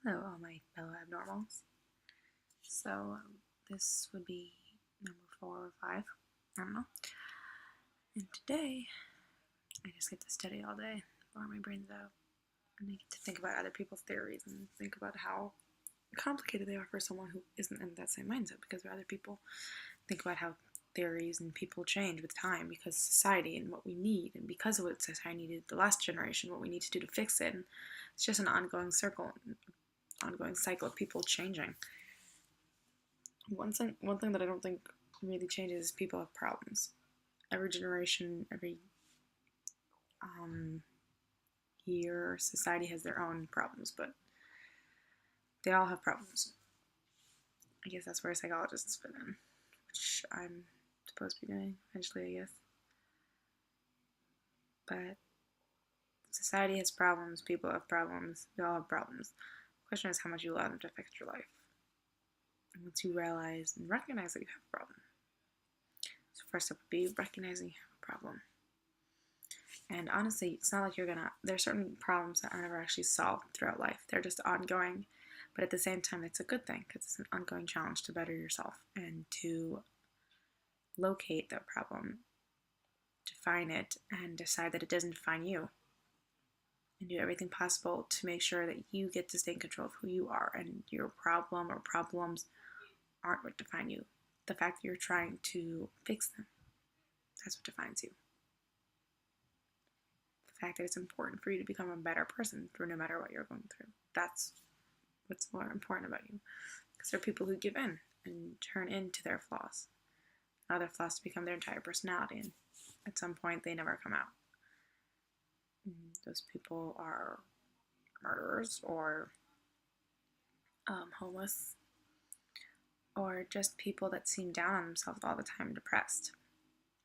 Hello, all my fellow abnormals. So, this would be number 4 or 5. I don't know. And today, I just get to study all day, bore my brains out, and I get to think about other people's theories and think about how complicated they are for someone who isn't in that same mindset. Because other people think about how theories and people change with time because society and what we need, and because of what society needed the last generation, what we need to do to fix it. And it's just an ongoing cycle of people changing. One thing that I don't think really changes is people have problems. Every generation, every year, society has their own problems, but they all have problems. I guess that's where psychologists fit in, which I'm supposed to be doing eventually, I guess. But society has problems, people have problems, we all have problems. The question is how much you allow them to affect your life. And once you realize and recognize that you have a problem. So first up would be recognizing you have a problem. And honestly, it's not like there are certain problems that are never actually solved throughout life. They're just ongoing. But at the same time, it's a good thing because it's an ongoing challenge to better yourself and to locate that problem, define it, and decide that it doesn't define you. And do everything possible to make sure that you get to stay in control of who you are, and your problem or problems aren't what define you. The fact that you're trying to fix them, that's what defines you. The fact that it's important for you to become a better person through no matter what you're going through. That's what's more important about you. Because there are people who give in and turn into their flaws. Allow their flaws to become their entire personality, and at some point they never come out. Those people are murderers or homeless, or just people that seem down on themselves all the time, depressed,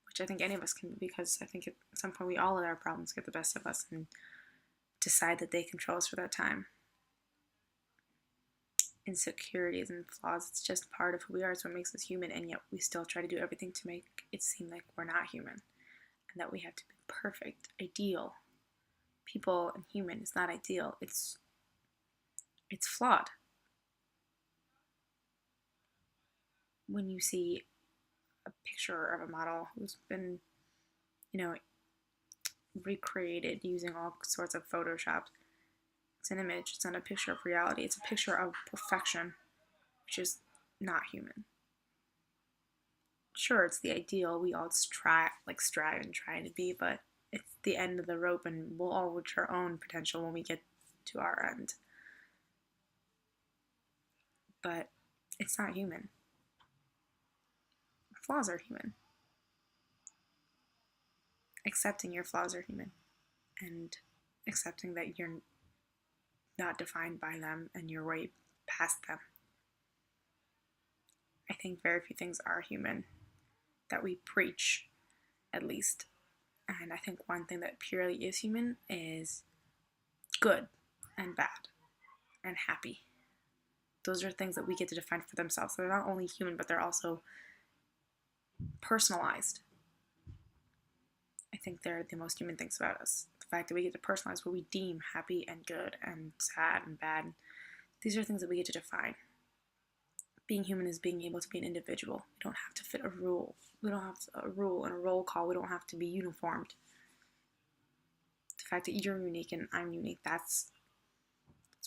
which I think any of us can be, because I think at some point we all let our problems get the best of us and decide that they control us for that time. Insecurities and flaws, it's just part of who we are. It's what makes us human, and yet we still try to do everything to make it seem like we're not human and that we have to be perfect, ideal. People and human is not ideal. It's flawed. When you see a picture of a model who's been, recreated using all sorts of Photoshop, it's an image. It's not a picture of reality. It's a picture of perfection, which is not human. Sure, it's the ideal. We all strive and try to be, but it's the end of the rope, and we'll all reach our own potential when we get to our end. But it's not human. Flaws are human. Accepting your flaws are human, and accepting that you're not defined by them and you're way past them. I think very few things are human that we preach, at least. And I think one thing that purely is human is good and bad and happy. Those are things that we get to define for themselves. So they're not only human, but they're also personalized. I think they're the most human things about us. The fact that we get to personalize what we deem happy and good and sad and bad. These are things that we get to define. Being human is being able to be an individual. We don't have to fit a rule. We don't have a rule and a roll call. We don't have to be uniformed. The fact that you're unique and I'm unique, that's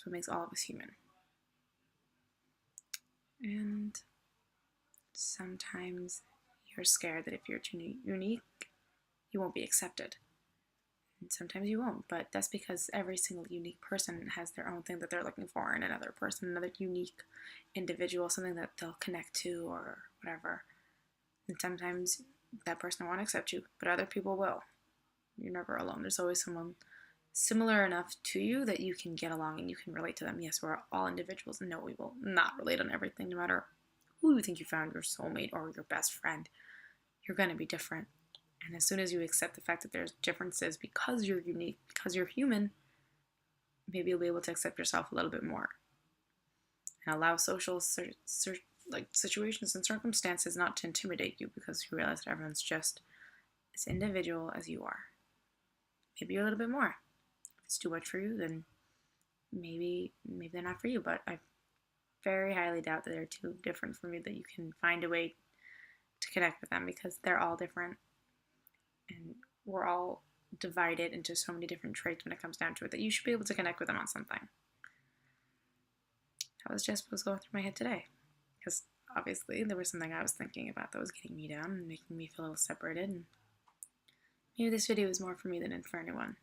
what makes all of us human. And sometimes you're scared that if you're too unique, you won't be accepted. And sometimes you won't, but that's because every single unique person has their own thing that they're looking for in another person, another unique individual, something that they'll connect to or whatever. And sometimes that person won't accept you, but other people will. You're never alone. There's always someone similar enough to you that you can get along and you can relate to them. Yes, we're all individuals, and no, we will not relate on everything, no matter who you think you found your soulmate or your best friend. You're going to be different. And as soon as you accept the fact that there's differences because you're unique, because you're human, maybe you'll be able to accept yourself a little bit more and allow social situations and circumstances not to intimidate you, because you realize that everyone's just as individual as you are. Maybe a little bit more. If it's too much for you, then maybe they're not for you, but I very highly doubt that they're too different from you that you can find a way to connect with them, because they're all different and we're all divided into so many different traits when it comes down to it that you should be able to connect with them on something. That was just what was going through my head today, because obviously there was something I was thinking about that was getting me down and making me feel a little separated, and maybe this video is more for me than for anyone.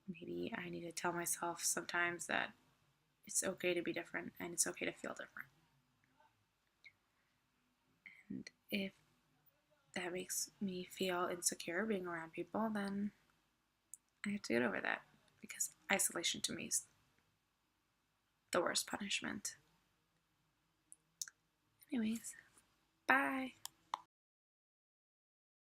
Maybe I need to tell myself sometimes that it's okay to be different and it's okay to feel different. And if that makes me feel insecure being around people, then I have to get over that, because isolation to me is the worst punishment. Anyways, bye.